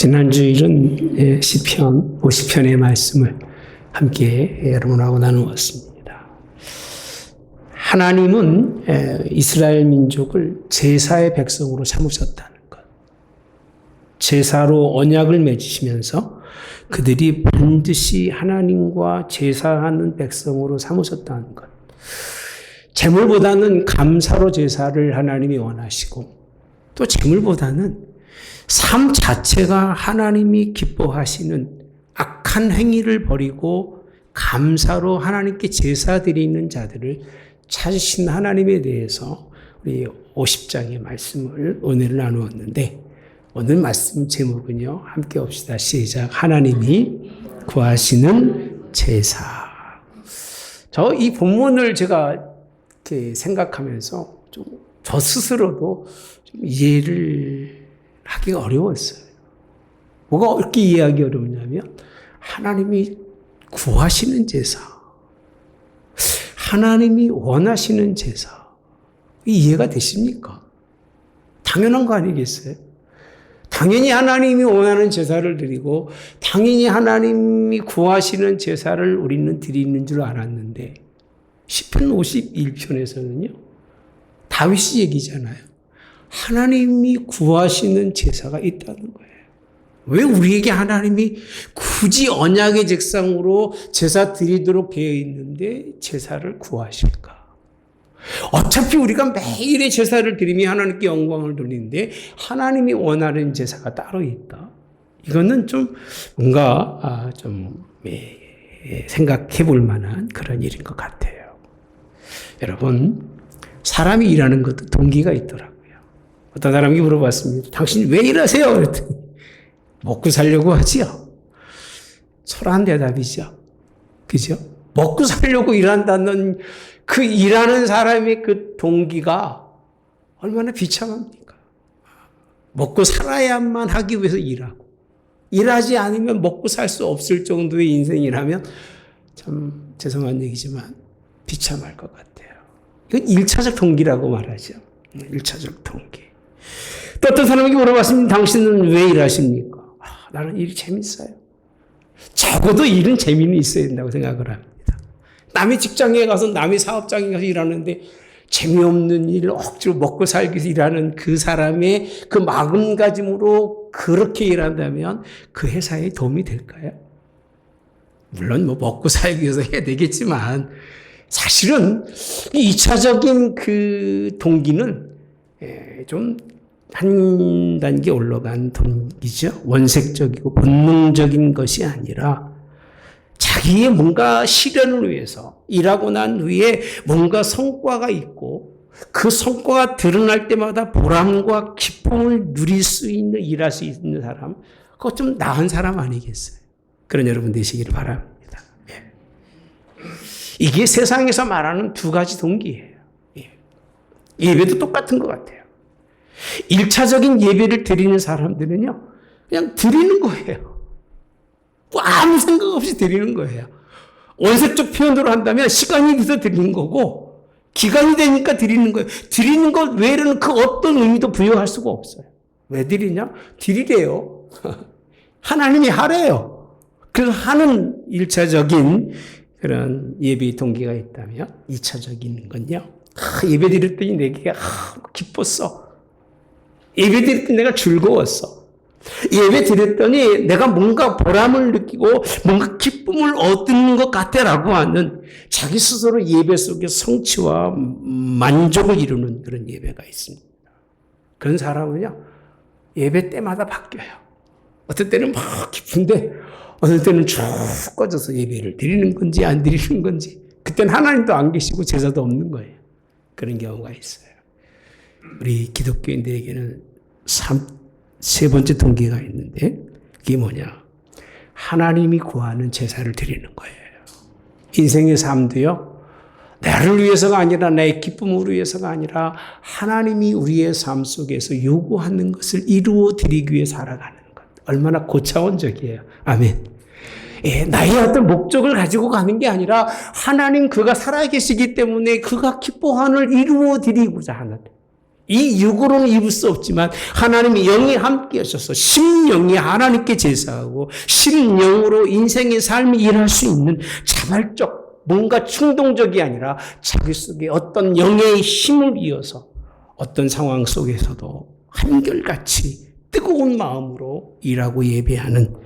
지난 주일은 시편 50편의 말씀을 함께 여러분하고 나누었습니다. 하나님은 이스라엘 민족을 제사의 백성으로 삼으셨다는 것, 제사로 언약을 맺으시면서 그들이 반드시 하나님과 제사하는 백성으로 삼으셨다는 것, 제물보다는 감사로 제사를 하나님이 원하시고 또 제물보다는 삶 자체가 하나님이 기뻐하시는 악한 행위를 버리고 감사로 하나님께 제사 드리는 자들을 찾으신 하나님에 대해서 우리 50장의 말씀을 오늘 나누었는데, 오늘 말씀 제목은요, 함께 봅시다. 시작. 하나님이 구하시는 제사. 이 본문을 제가 이렇게 생각하면서 저 스스로도 좀 이해를 하기가 어려웠어요. 뭐가 이렇게 이해하기 어려우냐면, 하나님이 구하시는 제사, 하나님이 원하시는 제사, 이해가 되십니까? 당연한 거 아니겠어요? 당연히 하나님이 원하는 제사를 드리고 당연히 하나님이 구하시는 제사를 우리는 드리는 줄 알았는데, 시편 51편에서는요, 다윗이 얘기잖아요. 하나님이 구하시는 제사가 있다는 거예요. 왜 우리에게 하나님이 굳이 언약의 제상으로 제사 드리도록 되어 있는데 제사를 구하실까? 어차피 우리가 매일의 제사를 드리며 하나님께 영광을 돌리는데 하나님이 원하는 제사가 따로 있다. 이거는 좀 뭔가 생각해 볼 만한 그런 일인 것 같아요. 여러분, 사람이 일하는 것도 동기가 있더라고요. 어떤 사람이 물어봤습니다. 당신 왜 일하세요? 그랬더니 먹고 살려고 하지요. 초라한 대답이죠. 그죠? 먹고 살려고 일한다는 그 일하는 사람의 그 동기가 얼마나 비참합니까? 먹고 살아야만 하기 위해서 일하고, 일하지 않으면 먹고 살 수 없을 정도의 인생이라면 참 죄송한 얘기지만 비참할 것 같아요. 이건 1차적 동기라고 말하죠. 1차적 동기. 또 어떤 사람에게 물어봤습니다. 당신은 왜 일하십니까? 나는 일이 재밌어요. 적어도 일은 재미는 있어야 된다고 생각을 합니다. 남의 직장에 가서, 남의 사업장에 가서 일하는데 재미없는 일, 억지로 먹고 살기 위해서 일하는 그 사람의 그 마음가짐으로 그렇게 일한다면 그 회사에 도움이 될까요? 물론 먹고 살기 위해서 해야 되겠지만, 사실은 2차적인 그 동기는 좀 한 단계 올라간 동기죠. 원색적이고 본능적인 것이 아니라 자기의 뭔가 실현을 위해서 일하고 난 후에 뭔가 성과가 있고 그 성과가 드러날 때마다 보람과 기쁨을 누릴 수 있는, 일할 수 있는 사람, 그거 좀 나은 사람 아니겠어요? 그런 여러분 되시기를 바랍니다. 이게 세상에서 말하는 두 가지 동기예요. 예배도 똑같은 것 같아요. 1차적인 예배를 드리는 사람들은요, 그냥 드리는 거예요. 아무 생각 없이 드리는 거예요. 원색적 표현으로 한다면 시간이 돼서 드리는 거고, 기간이 되니까 드리는 거예요. 드리는 것 외에는 그 어떤 의미도 부여할 수가 없어요. 왜 드리냐? 드리래요. 하나님이 하래요. 그래서 하는 1차적인 그런 예배 동기가 있다면, 2차적인 건요, 예배 드렸더니 내게 기뻤어. 예배 드릴 때 내가 즐거웠어. 예배 드렸더니 내가 뭔가 보람을 느끼고 뭔가 기쁨을 얻는 것 같다라고 하는 자기 스스로 예배 속에 성취와 만족을 이루는 그런 예배가 있습니다. 그런 사람은요, 예배 때마다 바뀌어요. 어떤 때는 막 기쁜데 어떤 때는 쭉 꺼져서 예배를 드리는 건지 안 드리는 건지, 그때는 하나님도 안 계시고 제사도 없는 거예요. 그런 경우가 있어요. 우리 기독교인들에게는 세 번째 동기가 있는데, 그게 뭐냐? 하나님이 구하는 제사를 드리는 거예요. 인생의 삶도요, 나를 위해서가 아니라, 내 기쁨을 위해서가 아니라 하나님이 우리의 삶 속에서 요구하는 것을 이루어 드리기 위해 살아가는 것. 얼마나 고차원적이에요. 아멘. 나의 어떤 목적을 가지고 가는 게 아니라 하나님 그가 살아계시기 때문에 그가 기뻐하는 일 이루어 드리고자 하는 이 육으로는 입을 수 없지만 하나님이 영이 함께 하셔서 심령이 하나님께 제사하고 심령으로 인생의 삶이 일할 수 있는 자발적 뭔가 충동적이 아니라 자기 속에 어떤 영의 힘을 이어서 어떤 상황 속에서도 한결같이 뜨거운 마음으로 일하고 예배하는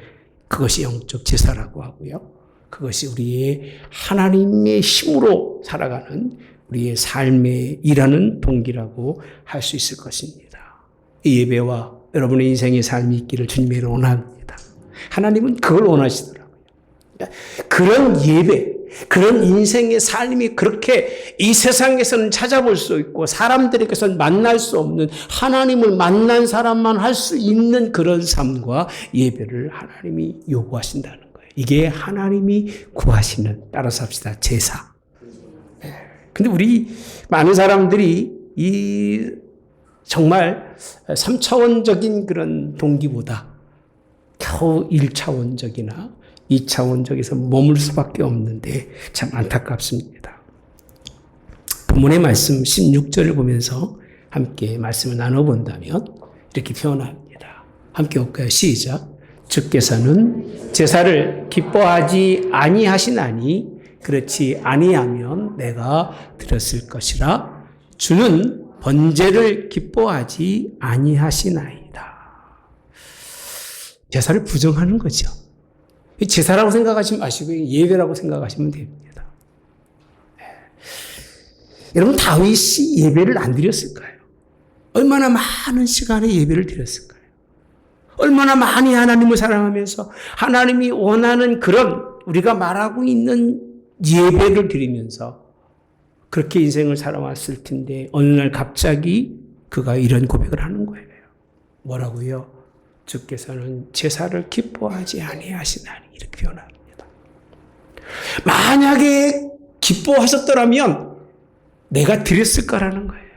그것이 영적 제사라고 하고요. 그것이 우리의 하나님의 힘으로 살아가는 우리의 삶에 일하는 동기라고 할 수 있을 것입니다. 이 예배와 여러분의 인생의 삶이 있기를 주님이 원합니다. 하나님은 그걸 원하시더라고요. 그런 예배, 그런 인생의 삶이 그렇게 이 세상에서는 찾아볼 수 있고 사람들에게서는 만날 수 없는 하나님을 만난 사람만 할 수 있는 그런 삶과 예배를 하나님이 요구하신다는 거예요. 이게 하나님이 구하시는, 따라서 합시다, 제사. 근데 우리 많은 사람들이 이 정말 3차원적인 그런 동기보다 겨우 1차원적이나 2차원적에서 머물 수밖에 없는데 참 안타깝습니다. 본문의 말씀 16절을 보면서 함께 말씀을 나눠본다면 이렇게 표현합니다. 함께 볼까요? 시작. 주께서는 제사를 기뻐하지 아니하시나니 그렇지 아니하면 내가 드렸을 것이라. 주는 번제를 기뻐하지 아니하시나이다. 제사를 부정하는 거죠. 제사라고 생각하지 마시고 예배라고 생각하시면 됩니다. 여러분, 다윗이 예배를 안 드렸을까요? 얼마나 많은 시간에 예배를 드렸을까요? 얼마나 많이 하나님을 사랑하면서 하나님이 원하는 그런 우리가 말하고 있는 예배를 드리면서 그렇게 인생을 살아왔을 텐데 어느 날 갑자기 그가 이런 고백을 하는 거예요. 뭐라고요? 주께서는 제사를 기뻐하지 아니하시나니, 이렇게 표현합니다. 만약에 기뻐하셨더라면 내가 드렸을까라는 거예요.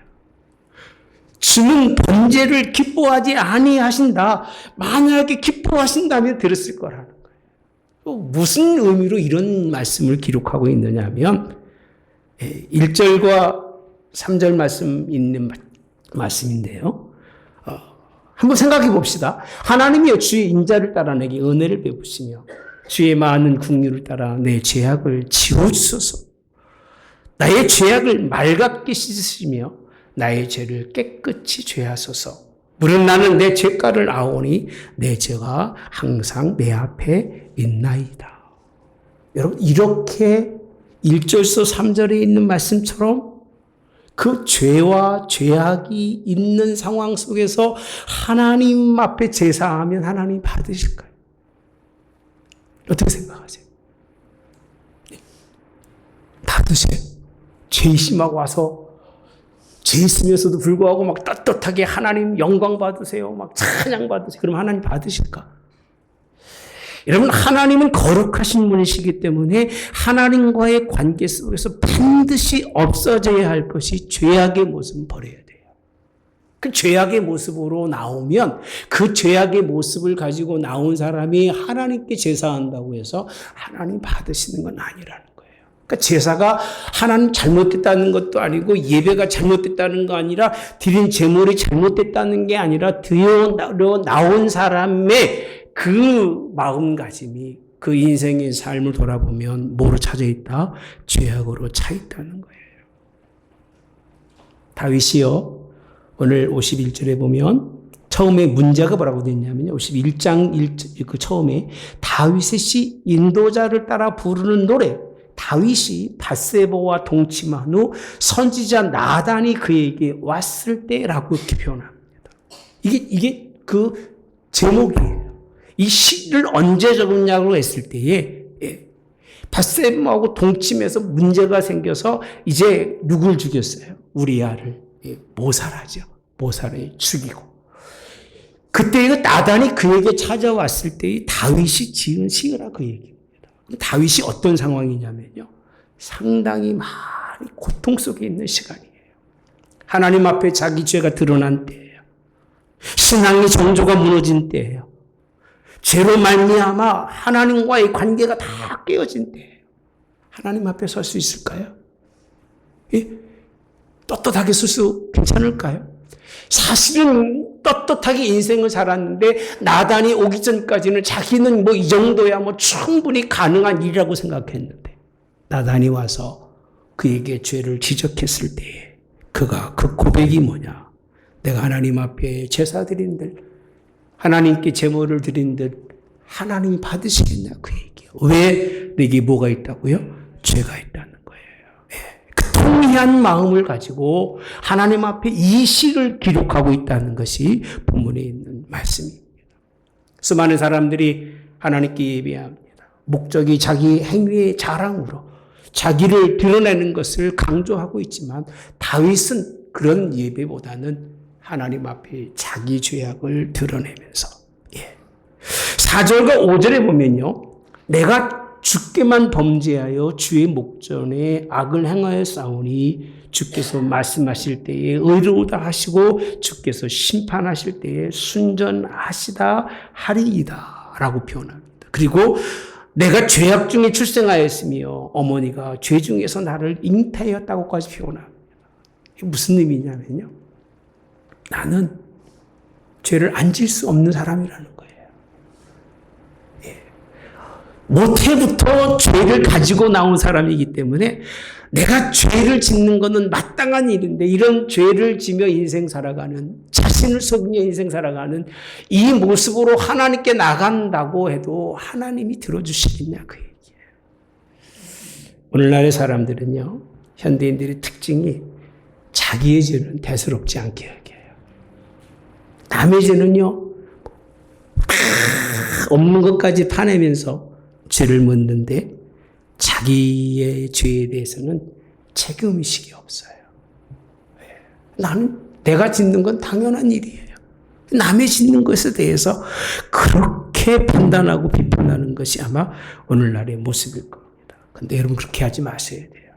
주는 번제를 기뻐하지 아니하신다. 만약에 기뻐하신다면 드렸을 거라는 거예요. 또 무슨 의미로 이런 말씀을 기록하고 있느냐 하면 1절과 3절 말씀 있는 말씀인데요. 한번 생각해 봅시다. 하나님이여 주의 인자를 따라 내게 은혜를 베푸시며 주의 많은 긍휼을 따라 내 죄악을 지워주소서. 나의 죄악을 맑게 씻으시며 나의 죄를 깨끗이 죄하소서. 물은 나는 내 죄가를 아오니 내 죄가 항상 내 앞에 있나이다. 여러분, 이렇게 1절서 3절에 있는 말씀처럼 그 죄와 죄악이 있는 상황 속에서 하나님 앞에 제사하면 하나님 받으실까요? 어떻게 생각하세요? 받으세요. 죄 심하고 와서 죄 있으면서도 불구하고 막 떳떳하게 하나님 영광 받으세요. 막 찬양 받으세요. 그럼 하나님 받으실까? 여러분, 하나님은 거룩하신 분이시기 때문에 하나님과의 관계 속에서 반드시 없어져야 할 것이 죄악의 모습을 버려야 돼요. 그 죄악의 모습으로 나오면 그 죄악의 모습을 가지고 나온 사람이 하나님께 제사한다고 해서 하나님 받으시는 건 아니라는 거예요. 그러니까 제사가 하나님 잘못됐다는 것도 아니고 예배가 잘못됐다는 거 아니라 드린 제물이 잘못됐다는 게 아니라 드려 나온 사람의 그 마음가짐이 그 인생의 삶을 돌아보면 뭐로 차져 있다? 죄악으로 차 있다는 거예요. 다윗이요, 오늘 51절에 보면 처음에 문제가 뭐라고 되어 있냐면요, 51장 1, 그 처음에 다윗의 시 인도자를 따라 부르는 노래, 다윗이 밧세바와 동침한 후 선지자 나단이 그에게 왔을 때라고 이렇게 표현합니다. 이게 그 제목이에요. 이 시를 언제 적었냐고 했을 때에 밧세바하고 동침해서 문제가 생겨서 이제 누굴 죽였어요? 우리아를, 모사라죠. 모사를 죽이고. 그때 나단이 그에게 찾아왔을 때 다윗이 지은 시라 그 얘기입니다. 다윗이 어떤 상황이냐면요, 상당히 많이 고통 속에 있는 시간이에요. 하나님 앞에 자기 죄가 드러난 때예요. 신앙의 정조가 무너진 때예요. 죄로 말미암아 하나님과의 관계가 다 깨어진 때예요. 하나님 앞에 설 수 있을까요? 예? 떳떳하게 설 수 괜찮을까요? 사실은 떳떳하게 인생을 살았는데 나단이 오기 전까지는 자기는 뭐 이 정도야 뭐 충분히 가능한 일이라고 생각했는데 나단이 와서 그에게 죄를 지적했을 때에 그가 그 고백이 뭐냐? 내가 하나님 앞에 제사 드린들 하나님께 제물을 드린들 하나님이 받으시겠냐 그 얘기예요. 왜 내게 뭐가 있다고요? 죄가 있다는 거예요. 그 통회한 마음을 가지고 하나님 앞에 이 시를 기록하고 있다는 것이 본문에 있는 말씀입니다. 수많은 사람들이 하나님께 예배합니다. 목적이 자기 행위의 자랑으로 자기를 드러내는 것을 강조하고 있지만 다윗은 그런 예배보다는 하나님 앞에 자기 죄악을 드러내면서 4절과 5절에 보면요. 내가 주께만 범죄하여 주의 목전에 악을 행하여 싸우니 주께서 말씀하실 때에 의로우다 하시고 주께서 심판하실 때에 순전하시다 하리이다 라고 표현합니다. 그리고 내가 죄악 중에 출생하였으며 어머니가 죄 중에서 나를 잉태하였다고까지 표현합니다. 이게 무슨 의미냐면요. 나는 죄를 안 질 수 없는 사람이라는 거예요. 모태부터 죄를 가지고 나온 사람이기 때문에 내가 죄를 짓는 것은 마땅한 일인데 이런 죄를 지며 인생 살아가는 자신을 속이며 인생 살아가는 이 모습으로 하나님께 나간다고 해도 하나님이 들어주시겠냐 그 얘기예요. 오늘날의 사람들은요. 현대인들의 특징이 자기의 죄는 대수롭지 않게 여겨요. 남의 죄는요. 없는 것까지 파내면서 죄를 묻는데 자기의 죄에 대해서는 책임의식이 없어요. 나는 내가 짓는 건 당연한 일이에요. 남의 짓는 것에 대해서 그렇게 판단하고 비판하는 것이 아마 오늘날의 모습일 겁니다. 그런데 여러분 그렇게 하지 마셔야 돼요.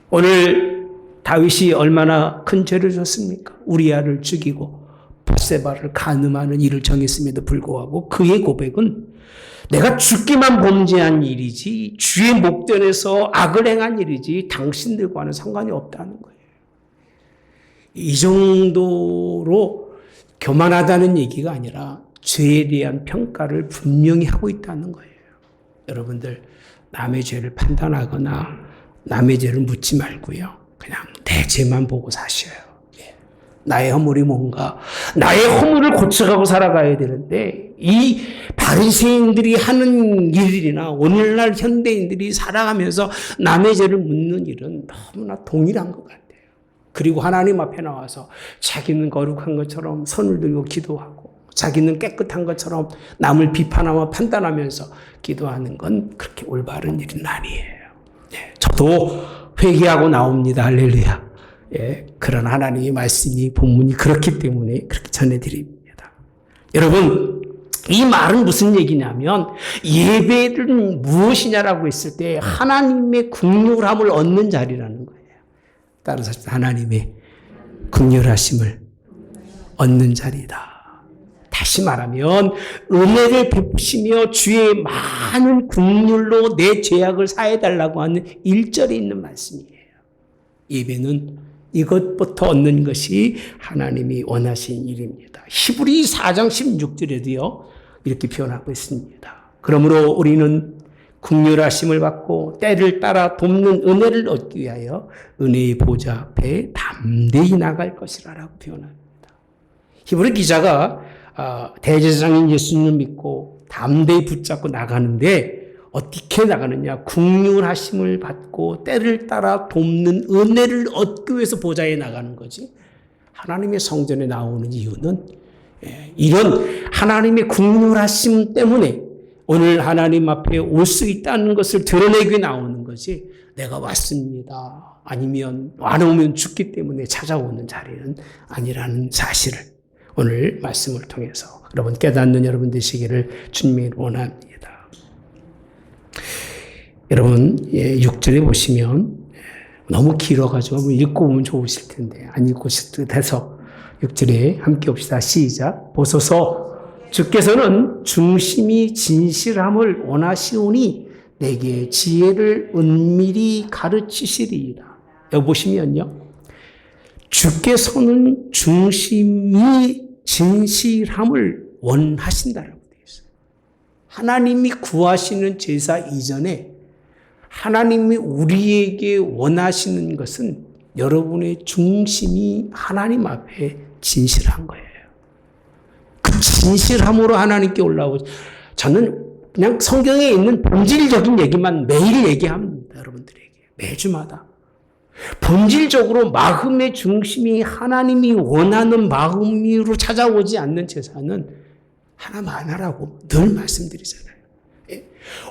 오늘 다윗이 얼마나 큰 죄를 졌습니까? 우리아를 죽이고 밧세바를 간음하는 일을 정했음에도 불구하고 그의 고백은 내가 죽기만 범죄한 일이지 주의 목전에서 악을 행한 일이지 당신들과는 상관이 없다는 거예요. 이 정도로 교만하다는 얘기가 아니라 죄에 대한 평가를 분명히 하고 있다는 거예요. 여러분들 남의 죄를 판단하거나 남의 죄를 묻지 말고요. 그냥 내 죄만 보고 사셔요. 나의 허물이 뭔가 나의 허물을 고쳐가고 살아가야 되는데 이 바리새인들이 하는 일이나 오늘날 현대인들이 살아가면서 남의 죄를 묻는 일은 너무나 동일한 것 같아요. 그리고 하나님 앞에 나와서 자기는 거룩한 것처럼 손을 들고 기도하고 자기는 깨끗한 것처럼 남을 비판하며 판단하면서 기도하는 건 그렇게 올바른 일은 아니에요. 저도 회개하고 나옵니다. 할렐루야. 그런 하나님의 말씀이 본문이 그렇기 때문에 그렇게 전해드립니다. 여러분 이 말은 무슨 얘기냐면 예배는 무엇이냐라고 했을 때 하나님의 긍휼함을 얻는 자리라는 거예요. 따라서 하나님의 긍휼하심을 얻는 자리다. 다시 말하면 은혜를 베푸시며 주의 많은 긍휼로 내 죄악을 사해달라고 하는 1절에 있는 말씀이에요. 예배는 이것부터 얻는 것이 하나님이 원하신 일입니다. 히브리 4장 16절에도요. 이렇게 표현하고 있습니다. 그러므로 우리는 긍휼하심을 받고 때를 따라 돕는 은혜를 얻기 위하여 은혜의 보좌 앞에 담대히 나갈 것이라고 표현합니다. 히브리 기자가 대제사장인 예수님을 믿고 담대히 붙잡고 나가는데 어떻게 나가느냐? 긍휼하심을 받고 때를 따라 돕는 은혜를 얻기 위해서 보좌에 나가는 거지. 하나님의 성전에 나오는 이유는 이런 하나님의 긍휼하심 때문에 오늘 하나님 앞에 올 수 있다는 것을 드러내기 위해 나오는 거지. 내가 왔습니다. 아니면 안 오면 죽기 때문에 찾아오는 자리는 아니라는 사실을 오늘 말씀을 통해서 여러분 깨닫는 여러분 되시기를 주님이 원합니다. 여러분 6절에 보시면 너무 길어가지고 읽고 오면 좋으실 텐데 안 읽고 돼서 6절에 함께 봅시다. 시작. 보소서 주께서는 중심이 진실함을 원하시오니 내게 지혜를 은밀히 가르치시리이다. 여기 보시면요. 주께서는 중심이 진실함을 원하신다라고 되어 있어요. 하나님이 구하시는 제사 이전에 하나님이 우리에게 원하시는 것은 여러분의 중심이 하나님 앞에 진실한 거예요. 그 진실함으로 하나님께 올라오고, 저는 그냥 성경에 있는 본질적인 얘기만 매일 얘기합니다. 여러분들에게. 매주마다. 본질적으로 마음의 중심이 하나님이 원하는 마음으로 찾아오지 않는 제사는 하나만 하라고 늘 말씀드리잖아요.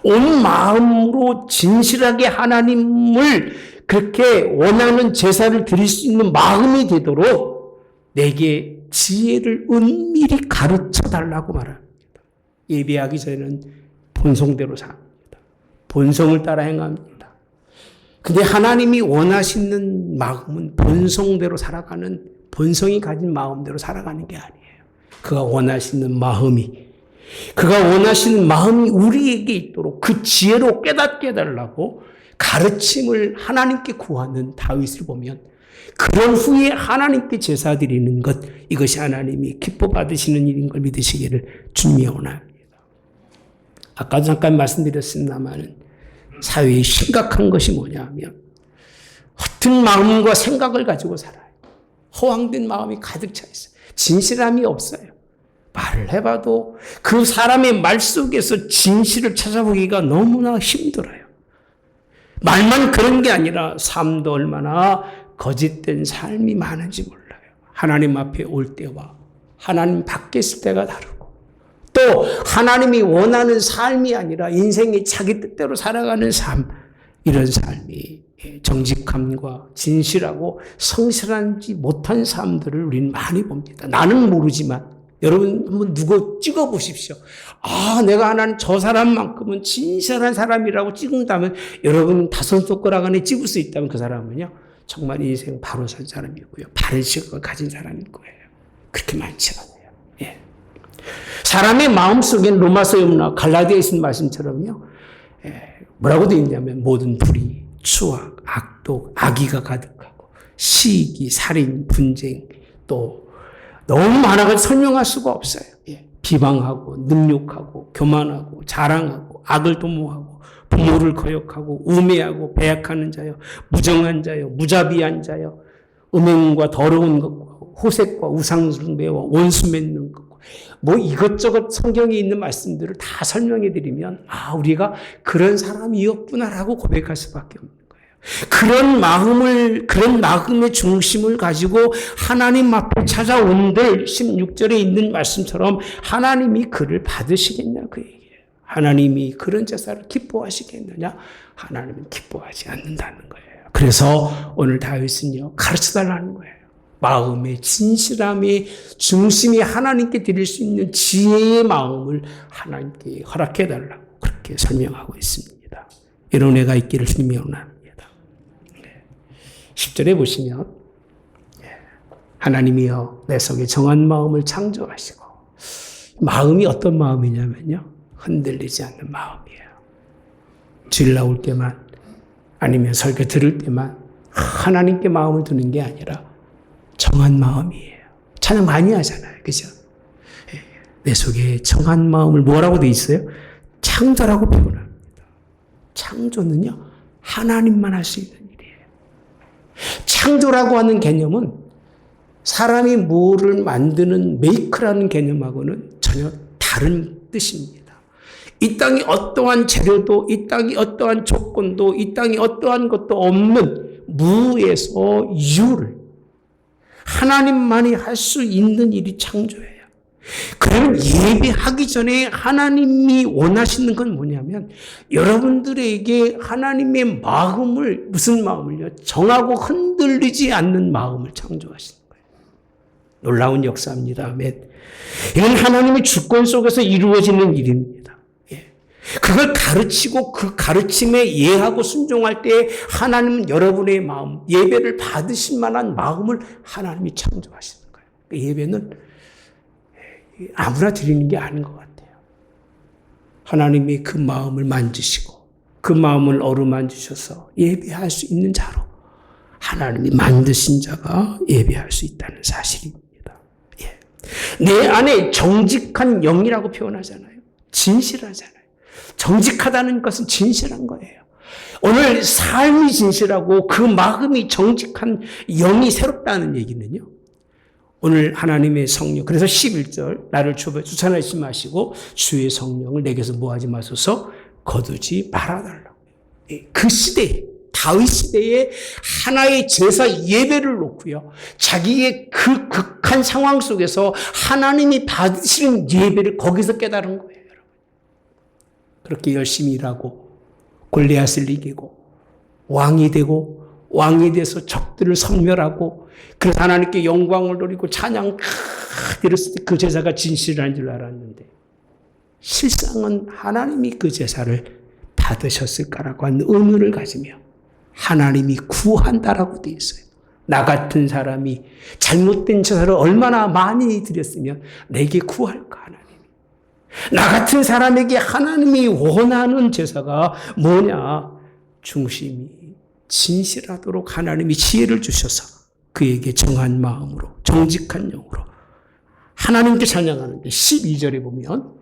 온 마음으로 진실하게 하나님을 그렇게 원하는 제사를 드릴 수 있는 마음이 되도록 내게 지혜를 은밀히 가르쳐 달라고 말합니다. 예배하기 전에는 본성대로 삽니다. 본성을 따라 행합니다. 근데 하나님이 원하시는 마음은 본성대로 살아가는, 본성이 가진 마음대로 살아가는 게 아니에요. 그가 원하시는 마음이, 그가 원하시는 마음이 우리에게 있도록 그 지혜로 깨닫게 해달라고 가르침을 하나님께 구하는 다윗을 보면, 그런 후에 하나님께 제사 드리는 것, 이것이 하나님이 기뻐 받으시는 일인 걸 믿으시기를 주님이 원합니다. 아까도 잠깐 말씀드렸습니다만 사회에 심각한 것이 뭐냐면 허튼 마음과 생각을 가지고 살아요. 허황된 마음이 가득 차 있어요. 진실함이 없어요. 말을 해봐도 그 사람의 말 속에서 진실을 찾아보기가 너무나 힘들어요. 말만 그런 게 아니라 삶도 얼마나 거짓된 삶이 많은지 몰라요. 하나님 앞에 올 때와 하나님 밖에 있을 때가 다르고, 또 하나님이 원하는 삶이 아니라 인생이 자기 뜻대로 살아가는 삶, 이런 삶이 정직함과 진실하고 성실하지 못한 삶들을 우리는 많이 봅니다. 나는 모르지만 여러분 한번 누구 찍어보십시오. 아, 내가 하나는 저 사람만큼은 진실한 사람이라고 찍는다면, 여러분 5손가락 안에 찍을 수 있다면 그 사람은요 정말 인생 바로 산 사람이고요, 바른 시각을 가진 사람일 거예요. 그렇게 많지 않아요. 예. 사람의 마음속엔 로마서에 없나 갈라디아에 있는 말씀처럼요, 뭐라고 되어 있냐면 모든 불의, 추악, 악독, 악의가 가득하고 시기, 살인, 분쟁, 또 너무 많아가지고 설명할 수가 없어요. 예. 비방하고 능욕하고 교만하고 자랑하고 악을 도모하고 부모를 거역하고 우매하고 배약하는 자요, 무정한 자요, 무자비한 자요, 음행과 더러운 것과 호색과 우상숭배와 원수 맺는 것, 뭐 이것저것 성경에 있는 말씀들을 다 설명해 드리면, 아, 우리가 그런 사람이었구나라고 고백할 수밖에 없는 거예요. 그런 마음의 중심을 가지고 하나님 앞에 찾아온들 16절에 있는 말씀처럼 하나님이 그를 받으시겠냐 그 얘기예요. 하나님이 그런 제사를 기뻐하시겠느냐? 하나님은 기뻐하지 않는다는 거예요. 그래서 오늘 다윗은요 가르쳐 달라는 거예요. 마음의 진실함의 중심이 하나님께 드릴 수 있는 지혜의 마음을 하나님께 허락해 달라고 그렇게 설명하고 있습니다. 이런 애가 있기를 주님이 원합니다. 10절에 보시면 하나님이여 내 속에 정한 마음을 창조하시고, 마음이 어떤 마음이냐면요 흔들리지 않는 마음이에요. 주일 나올 때만 아니면 설교 들을 때만 하나님께 마음을 두는 게 아니라 정한 마음이에요. 찬양 많이 하잖아요. 그죠? 내 속에 정한 마음을 뭐라고 돼 있어요? 창조라고 표현합니다. 창조는요, 하나님만 할 수 있는 일이에요. 창조라고 하는 개념은 사람이 뭐를 만드는 메이크라는 개념하고는 전혀 다른 뜻입니다. 이 땅에 어떠한 재료도, 이 땅에 어떠한 조건도, 이 땅에 어떠한 것도 없는 무에서 유를 하나님만이 할 수 있는 일이 창조예요. 그러면 예배하기 전에 하나님이 원하시는 건 뭐냐면 여러분들에게 하나님의 마음을, 무슨 마음을요? 정하고 흔들리지 않는 마음을 창조하시는 거예요. 놀라운 역사입니다. 아멘. 이건 하나님의 주권 속에서 이루어지는 일입니다. 그걸 가르치고 그 가르침에 예하고 순종할 때 하나님은 여러분의 마음, 예배를 받으실 만한 마음을 하나님이 창조하시는 거예요. 그 예배는 아무나 드리는 게 아닌 것 같아요. 하나님이 그 마음을 만지시고 그 마음을 어루만지셔서 예배할 수 있는 자로 하나님이 만드신 자가 예배할 수 있다는 사실입니다. 예. 내 안에 정직한 영이라고 표현하잖아요. 진실하잖아요. 정직하다는 것은 진실한 거예요. 오늘 삶이 진실하고 그 마음이 정직한 영이 새롭다는 얘기는요. 오늘 하나님의 성령, 그래서 11절 나를 추천하지 마시고 주의 성령을 내게서 뭐하지 마소서 거두지 말아달라고. 그 시대에 다윗 시대에 하나의 제사 예배를 놓고요. 자기의 그 극한 상황 속에서 하나님이 받으시는 예배를 거기서 깨달은 거예요. 여러분. 그렇게 열심히 일하고 골리앗을 이기고 왕이 되고 왕이 돼서 적들을 섬멸하고 그래서 하나님께 영광을 돌리고 찬양 드렸을 때 그 제사가 진실한 줄 알았는데 실상은 하나님이 그 제사를 받으셨을까라고 하는 의문을 가지며 하나님이 구한다라고 되어 있어요. 나 같은 사람이 잘못된 제사를 얼마나 많이 드렸으면 내게 구할까 하나님. 나 같은 사람에게 하나님이 원하는 제사가 뭐냐? 중심이 진실하도록 하나님이 지혜를 주셔서 그에게 정한 마음으로 정직한 영으로 하나님께 찬양하는데 12절에 보면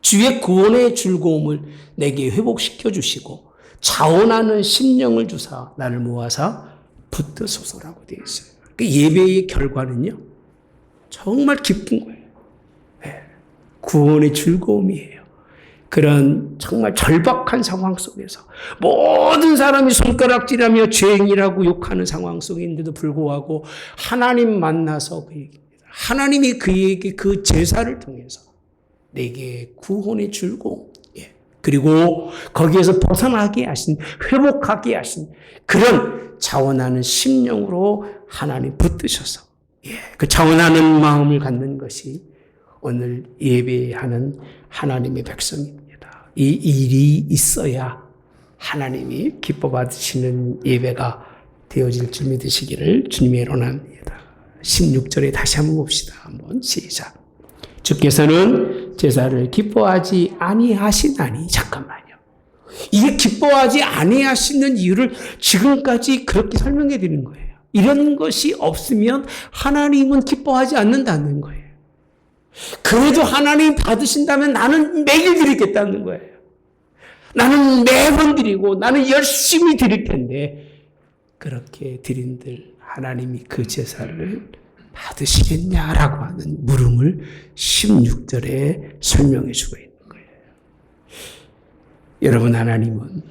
주의 구원의 즐거움을 내게 회복시켜 주시고 자원하는 심령을 주사 나를 모아사 붙드소서라고 되어 있어요. 그 예배의 결과는요 정말 기쁜 거예요. 네. 구원의 즐거움이에요. 그런 정말 절박한 상황 속에서 모든 사람이 손가락질하며 죄인이라고 욕하는 상황 속인데도 불구하고 하나님 만나서 그 얘기입니다. 하나님이 그에게 그 제사를 통해서 내게 구원의 즐거움, 그리고 거기에서 벗어나게 하신, 회복하게 하신 그런 자원하는 심령으로 하나님 붙드셔서 그 자원하는 마음을 갖는 것이 오늘 예배하는 하나님의 백성입니다. 이 일이 있어야 하나님이 기뻐 받으시는 예배가 되어질 줄 믿으시기를 주님의 원합니다. 16절에 다시 한번 봅시다. 한번 시작. 주께서는 제사를 기뻐하지 아니하시나니. 잠깐만요. 이게 기뻐하지 아니하시는 이유를 지금까지 그렇게 설명해 드리는 거예요. 이런 것이 없으면 하나님은 기뻐하지 않는다는 거예요. 그래도 하나님 받으신다면 나는 매일 드리겠다는 거예요. 나는 매번 드리고 나는 열심히 드릴 텐데 그렇게 드린들 하나님이 그 제사를 받으시겠냐라고 하는 물음을 16절에 설명해 주고 있는 거예요. 여러분, 하나님은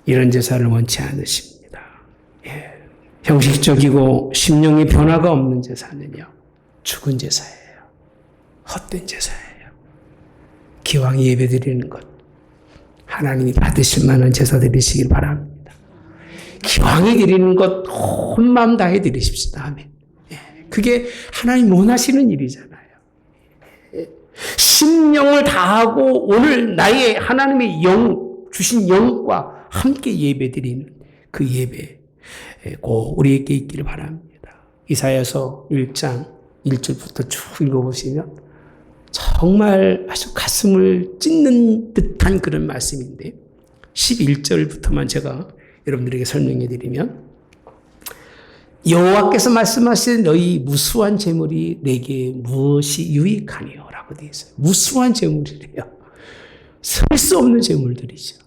이런 제사를 원치 않으십니다. 형식적이고 심령의 변화가 없는 제사는요 죽은 제사예요. 헛된 제사예요. 기왕 예배 드리는 것 하나님이 받으실 만한 제사 드리시길 바랍니다. 기왕에 드리는 것 온 마음 다해 드리십시다. 아멘. 그게 하나님 원하시는 일이잖아요. 심령을 다하고 오늘 나의 하나님의 영 주신 영과 함께 예배 드리는 그 예배 꼭 우리에게 있기를 바랍니다. 이사야서 1장 1절부터 쭉 읽어보시면 정말 아주 가슴을 찢는 듯한 그런 말씀인데 11절부터만 제가 여러분들에게 설명해 드리면 여호와께서 말씀하신 너희 무수한 재물이 내게 무엇이 유익하니요? 라고 되어 있어요. 무수한 재물이래요. 셀 수 없는 재물들이죠.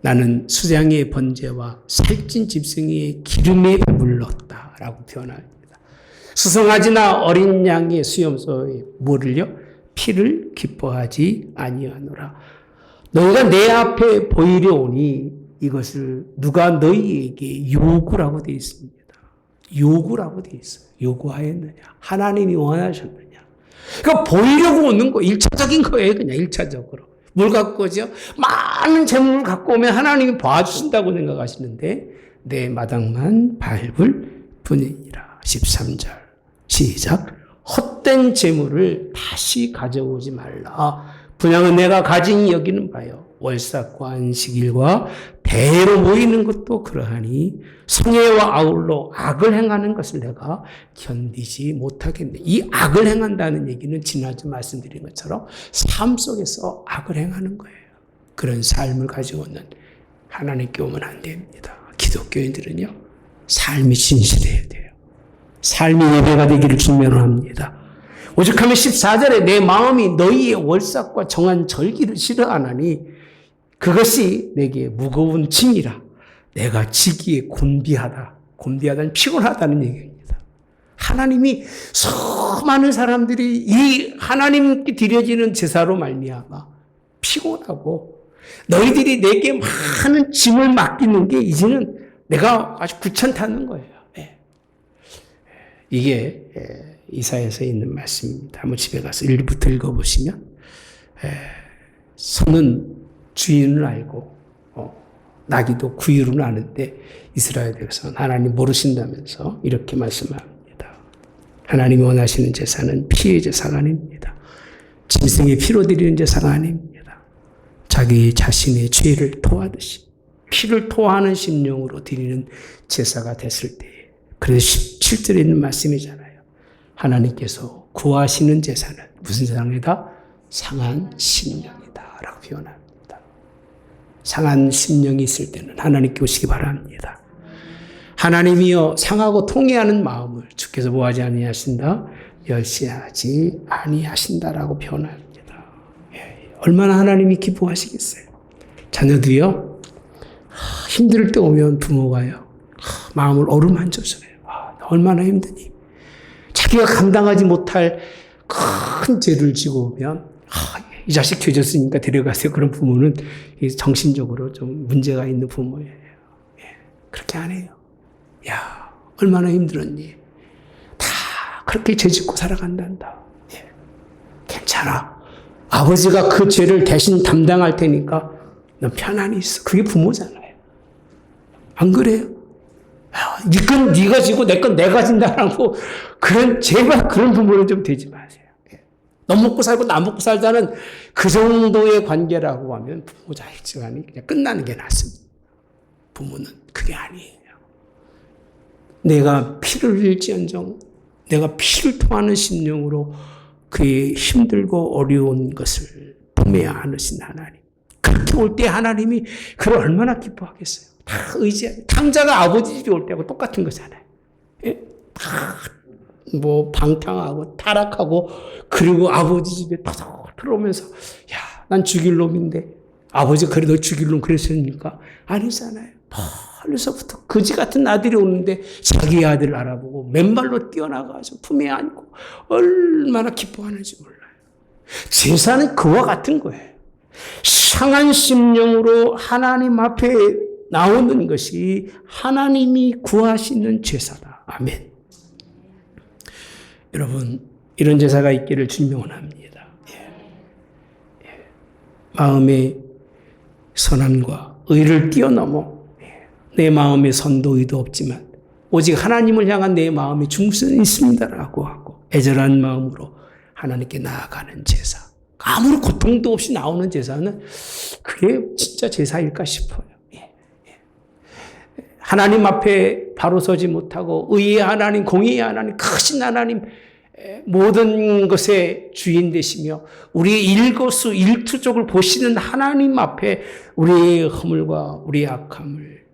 나는 수장의 번제와 살찐 짐승의 기름에 배불렀다 라고 표현합니다. 수송아지나 어린 양의 수염소에 뭐를요? 피를 기뻐하지 아니하노라. 너희가 내 앞에 보이려 오니 이것을 누가 너희에게 요구라고 되어 있습니다. 요구라고 되어 있어요. 요구하였느냐? 하나님이 원하셨느냐? 그러니까 보이려고 오는 거, 1차적인 거예요. 그냥 1차적으로. 뭘 갖고 오죠? 많은 재물을 갖고 오면 하나님이 봐주신다고 생각하시는데 내 마당만 밟을 뿐이니라. 13절 시작. 헛된 재물을 다시 가져오지 말라. 분양은 내가 가진 여기는 바요. 월삭과 안식일과 대로 모이는 것도 그러하니 성회와 아울러 악을 행하는 것을 내가 견디지 못하겠네. 이 악을 행한다는 얘기는 지난주 말씀드린 것처럼 삶 속에서 악을 행하는 거예요. 그런 삶을 가지고 있는 하나님께 오면 안 됩니다. 기독교인들은요 삶이 진실해야 돼요. 삶이 예배가 되기를 주면합니다. 오죽하면 14절에 내 마음이 너희의 월삭과 정한 절기를 싫어하나니 그것이 내게 무거운 짐이라. 내가 지기에 곤비하다. 곤비하다는 피곤하다는 얘기입니다. 하나님이 수많은 사람들이 이 하나님께 드려지는 제사로 말미암아 피곤하고 너희들이 내게 많은 짐을 맡기는 게 이제는 내가 아주 귀찮다는 거예요. 이게 이사야서에 있는 말씀입니다. 한번 집에 가서 1부터 읽어보시면 소는 주인을 알고 나귀도 구유를 아는데 이스라엘에서는 하나님 모르신다면서 이렇게 말씀합니다. 하나님이 원하시는 제사는 피의 제사가 아닙니다. 짐승의 피로 드리는 제사가 아닙니다. 자기 자신의 죄를 토하듯이 피를 토하는 심령으로 드리는 제사가 됐을 때에 그래서 17절에 있는 말씀이잖아요. 하나님께서 구하시는 제사는 무슨 제사이다? 상한 심령이다 라고 표현합니다. 상한 심령이 있을 때는 하나님께 오시기 바랍니다. 하나님이여 상하고 통회하는 마음을 주께서 뭐하지 아니하신다? 멸시하지 아니하신다라고 표현합니다. 얼마나 하나님이 기뻐하시겠어요. 자녀도요. 힘들 때 오면 부모가요. 마음을 어루만져줘요. 얼마나 힘드니. 자기가 감당하지 못할 큰 죄를 지고 오면 이 자식 죄졌으니까 데려가세요. 그런 부모는 정신적으로 좀 문제가 있는 부모예요. 그렇게 안 해요. 야, 얼마나 힘들었니. 다 그렇게 죄짓고 살아간단다. 괜찮아. 아버지가 그 죄를 대신 담당할 테니까 넌 편안히 있어. 그게 부모잖아요. 안 그래요? 네 건 네가 지고 내 건 내가 진다라고 제발 그런 부모는 좀 되지 마세요. 너 먹고 살고 나 먹고 살자는 그 정도의 관계라고 하면 부모 자식간이 그냥 끝나는 게 낫습니다. 부모는 그게 아니에요. 내가 피를 흘릴지언정 내가 피를 토하는 심령으로 그의 힘들고 어려운 것을 품어야 하신 하나님. 그렇게 올 때 하나님이 그걸 얼마나 기뻐하겠어요. 다 의지하고 탕자가 아버지 집에 올 때하고 똑같은 거잖아요. 다 방탕하고 타락하고 그리고 아버지 집에 탁 들어오면서 야, 난 죽일 놈인데 아버지가 그래 너 죽일 놈 그랬으니까 아니잖아요. 멀리서부터 거지 같은 아들이 오는데 자기 아들을 알아보고 맨발로 뛰어나가서 품에 안고 얼마나 기뻐하는지 몰라요. 제사는 그와 같은 거예요. 상한 심령으로 하나님 앞에 나오는 것이 하나님이 구하시는 제사다. 아멘. 여러분, 이런 제사가 있기를 주님 원합니다. 마음의 선함과 의를 뛰어넘어 내 마음에 선도 의도 없지만 오직 하나님을 향한 내 마음에 중심이 있습니다라고 하고 애절한 마음으로 하나님께 나아가는 제사. 아무런 고통도 없이 나오는 제사는 그게 진짜 제사일까 싶어요. 하나님 앞에 바로 서지 못하고 의의 하나님, 공의의 하나님, 크신 하나님 모든 것의 주인 되시며 우리의 일거수 일투족을 보시는 하나님 앞에 우리의 허물과 우리의 악함을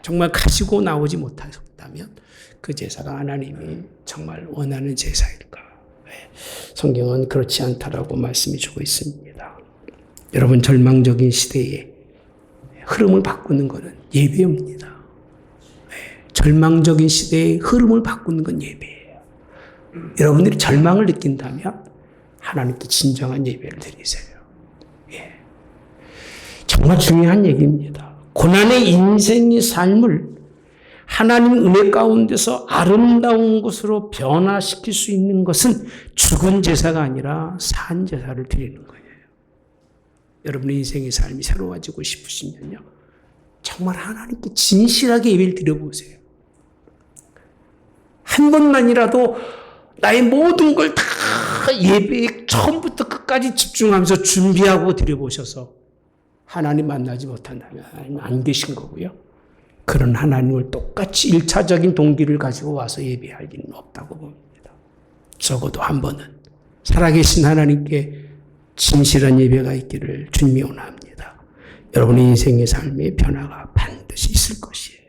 정말 가지고 나오지 못하셨다면 그 제사가 하나님이 정말 원하는 제사일까? 성경은 그렇지 않다라고 말씀해 주고 있습니다. 여러분, 절망적인 시대에 흐름을 바꾸는 것은 예배입니다. 절망적인 시대의 흐름을 바꾸는 건 예배예요. 여러분들이 절망을 느낀다면 하나님께 진정한 예배를 드리세요. 정말 중요한 얘기입니다. 고난의 인생의 삶을 하나님 은혜 가운데서 아름다운 것으로 변화시킬 수 있는 것은 죽은 제사가 아니라 산 제사를 드리는 거예요. 여러분의 인생의 삶이 새로워지고 싶으시면요, 정말 하나님께 진실하게 예배를 드려보세요. 한 번만이라도 나의 모든 걸 다 예배에 처음부터 끝까지 집중하면서 준비하고 드려보셔서 하나님 만나지 못한다면 하나님 안 계신 거고요. 그런 하나님을 똑같이 1차적인 동기를 가지고 와서 예배할 일은 없다고 봅니다. 적어도 한 번은 살아계신 하나님께 진실한 예배가 있기를 주님이 원합니다. 여러분의 인생의 삶의 변화가 반드시 있을 것이에요.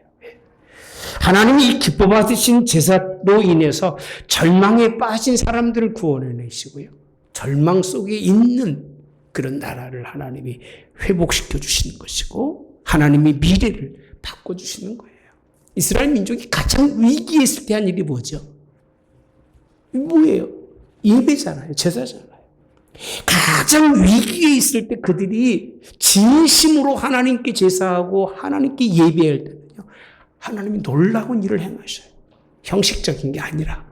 하나님이 기뻐 받으신 제사로 인해서 절망에 빠진 사람들을 구원해내시고요. 절망 속에 있는 그런 나라를 하나님이 회복시켜 주시는 것이고 하나님이 미래를 바꿔주시는 거예요. 이스라엘 민족이 가장 위기에 있을 때 한 일이 뭐죠? 뭐예요? 예배잖아요. 제사잖아요. 가장 위기에 있을 때 그들이 진심으로 하나님께 제사하고 하나님께 예배할 때는요. 하나님이 놀라운 일을 행하셔요. 형식적인 게 아니라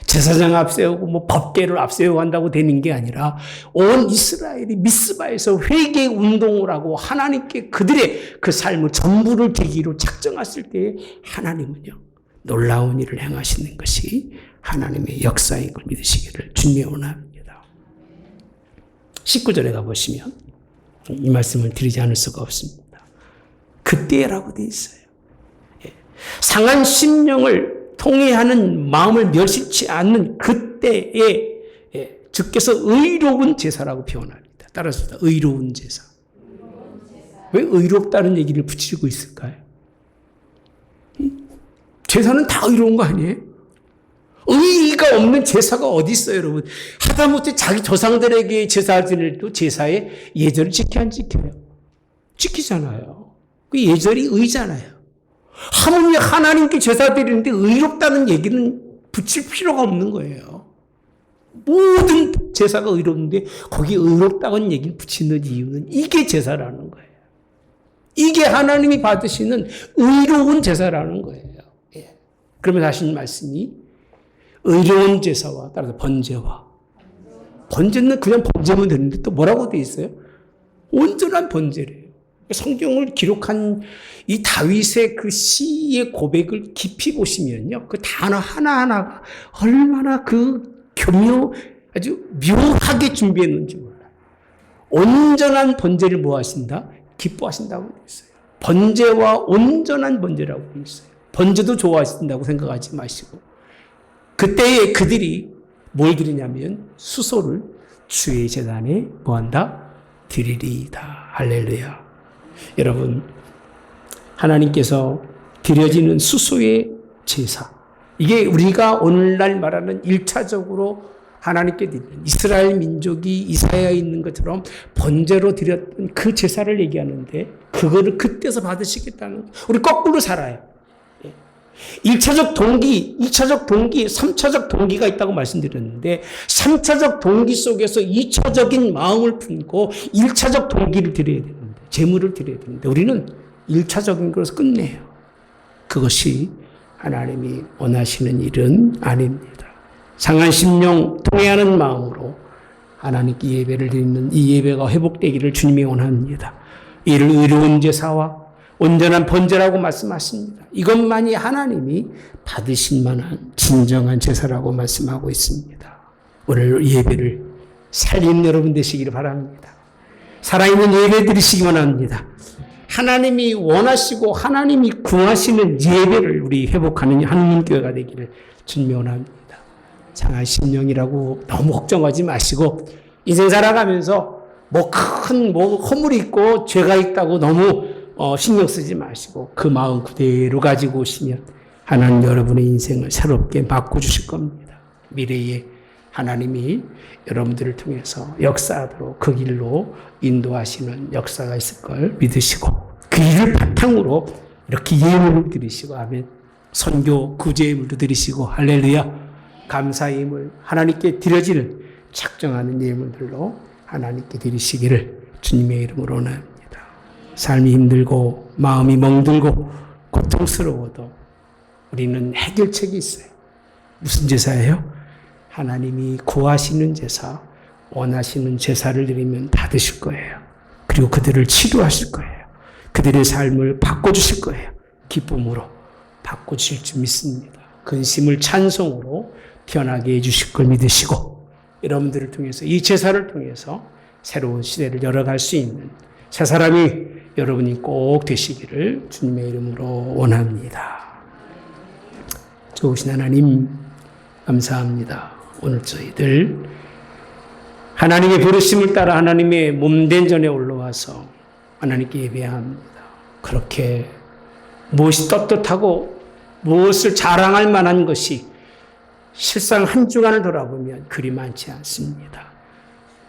제사장 앞세우고 뭐 법궤를 앞세우고 한다고 되는 게 아니라 온 이스라엘이 미스바에서 회개 운동을 하고 하나님께 그들의 그 삶을 전부를 드리기로 작정했을 때 하나님은요. 놀라운 일을 행하시는 것이 하나님의 역사인 걸 믿으시기를 주님의 원합니다. 19절에 가보시면 이 말씀을 드리지 않을 수가 없습니다. 그때라고 되어 있어요. 상한 심령을 통회하는 마음을 멸시치 않는 그때에 주께서 의로운 제사라고 표현합니다. 따라서 의로운 제사. 왜 의롭다는 얘기를 붙이고 있을까요? 제사는 다 의로운 거 아니에요? 의의가 없는 제사가 어디 있어요, 여러분? 하다못해 자기 조상들에게 제사 드릴 때 제사의 예절을 지켜 안 지켜요? 지키잖아요. 그 예절이 의잖아요. 하물며 하나님께 제사 드리는데 의롭다는 얘기는 붙일 필요가 없는 거예요. 모든 제사가 의롭는데 거기 의롭다는 얘기를 붙이는 이유는 이게 제사라는 거예요. 이게 하나님이 받으시는 의로운 제사라는 거예요. 예. 그러면 하신 말씀이 의로운 제사와 따라서 번제와 번제는 그냥 번제면 되는데 또 뭐라고 돼 있어요? 온전한 번제래요. 성경을 기록한 이 다윗의 그 시의 고백을 깊이 보시면요. 그 단어 하나하나가 얼마나 아주 묘하게 준비했는지 몰라요. 온전한 번제를 뭐 하신다? 기뻐하신다고 되어 있어요. 번제와 온전한 번제라고 되어 있어요. 번제도 좋아하신다고 생각하지 마시고. 그때에 그들이 뭘 드리냐면 수소를 주의 제단에 뭐 한다? 드리리이다. 할렐루야. 여러분, 하나님께서 드려지는 수소의 제사. 이게 우리가 오늘날 말하는 1차적으로 하나님께 드리는 이스라엘 민족이 이사야에 있는 것처럼 번제로 드렸던 그 제사를 얘기하는데 그거를 그때서 받으시겠다는 거예요. 우리 거꾸로 살아요. 1차적 동기, 2차적 동기, 3차적 동기가 있다고 말씀드렸는데 3차적 동기 속에서 2차적인 마음을 품고 1차적 동기를 드려야 되는데 재물을 드려야 되는데 우리는 1차적인 것을 끝내요. 그것이 하나님이 원하시는 일은 아닙니다. 상한 심령 통회하는 마음으로 하나님께 예배를 드리는 이 예배가 회복되기를 주님이 원합니다. 이를 의로운 제사와 온전한 번제라고 말씀하십니다. 이것만이 하나님이 받으실 만한 진정한 제사라고 말씀하고 있습니다. 오늘 예배를 살리는 여러분 되시기를 바랍니다. 살아있는 예배 드리시기만 합니다. 하나님이 원하시고 하나님이 구하시는 예배를 우리 회복하는 한민교회가 되기를 주님이 원합니다. 상한 심령이라고 너무 걱정하지 마시고 인생 살아가면서 큰 허물이 있고 죄가 있다고 너무 신경 쓰지 마시고 그 마음 그대로 가지고 오시면 하나님 여러분의 인생을 새롭게 바꿔주실 겁니다. 미래에 하나님이 여러분들을 통해서 역사하도록 그 길로 인도하시는 역사가 있을 걸 믿으시고 그 일을 바탕으로 이렇게 예물을 드리시고 아멘. 선교 구제예물도 드리시고 할렐루야. 감사의 예물 하나님께 드려지는 작정하는 예물들로 하나님께 드리시기를 주님의 이름으로 원합니다. 삶이 힘들고 마음이 멍들고 고통스러워도 우리는 해결책이 있어요. 무슨 제사예요? 하나님이 구하시는 제사, 원하시는 제사를 드리면 받으실 거예요. 그리고 그들을 치료하실 거예요. 그들의 삶을 바꿔주실 거예요. 기쁨으로 바꿔주실 줄 믿습니다. 근심을 찬송으로 변하게 해주실 걸 믿으시고 여러분들을 통해서 이 제사를 통해서 새로운 시대를 열어갈 수 있는 새 사람이 여러분이 꼭 되시기를 주님의 이름으로 원합니다. 좋으신 하나님 감사합니다. 오늘 저희들 하나님의 부르심을 따라 하나님의 몸된 전에 올라와서 하나님께 예배합니다. 그렇게 무엇이 떳떳하고 무엇을 자랑할 만한 것이 실상 한 주간을 돌아보면 그리 많지 않습니다.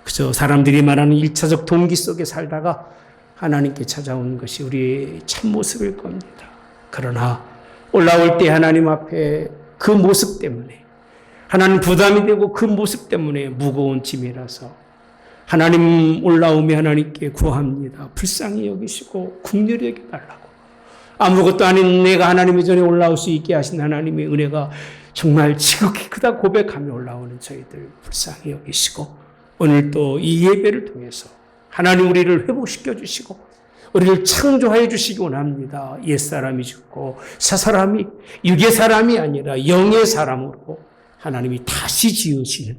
그저 사람들이 말하는 1차적 동기 속에 살다가 하나님께 찾아온 것이 우리의 참모습일 겁니다. 그러나 올라올 때 하나님 앞에 그 모습 때문에, 하나님 부담이 되고 그 모습 때문에 무거운 짐이라서 하나님 올라오며 하나님께 구합니다. 불쌍히 여기시고 긍휼히 여겨달라고. 아무것도 아닌 내가 하나님의 전에 올라올 수 있게 하신 하나님의 은혜가 정말 지극히 크다 고백하며 올라오는 저희들 불쌍히 여기시고, 오늘 또 이 예배를 통해서 하나님 우리를 회복시켜 주시고 우리를 창조하여 주시기 원합니다. 옛사람이 죽고 새사람이 육의 사람이 아니라 영의 사람으로 하나님이 다시 지으시는,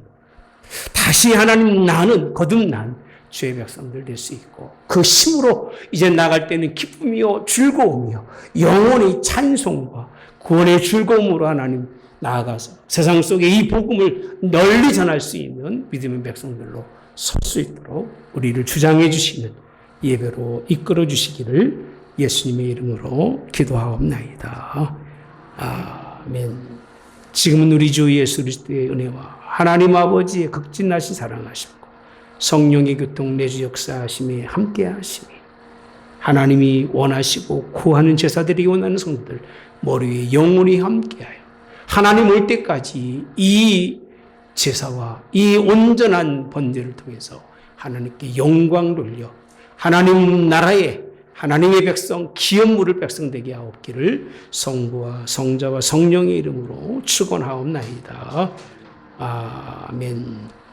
다시 하나님 나는 거듭난 주의 백성들 될 수 있고, 그 힘으로 이제 나갈 때는 기쁨이요 즐거움이요 영원히 찬송과 구원의 즐거움으로 하나님 나아가서 세상 속에 이 복음을 널리 전할 수 있는 믿음의 백성들로 설 수 있도록 우리를 주장해 주시는 예배로 이끌어 주시기를 예수님의 이름으로 기도하옵나이다. 아멘. 지금은 우리 주 예수 그리스도의 은혜와 하나님 아버지의 극진하신 사랑하심과 성령의 교통 내주 역사하심에 함께 하심이, 하나님이 원하시고 구하는 제사드리기 원하는 성도들 머리 위에 영원히 함께하여 하나님 올 때까지 이 제사와 이 온전한 번제를 통해서 하나님께 영광 돌려 하나님 나라에 하나님의 백성, 기업 물을 백성 되게 하옵기를 성부와 성자와 성령의 이름으로 축원하옵나이다. 아멘.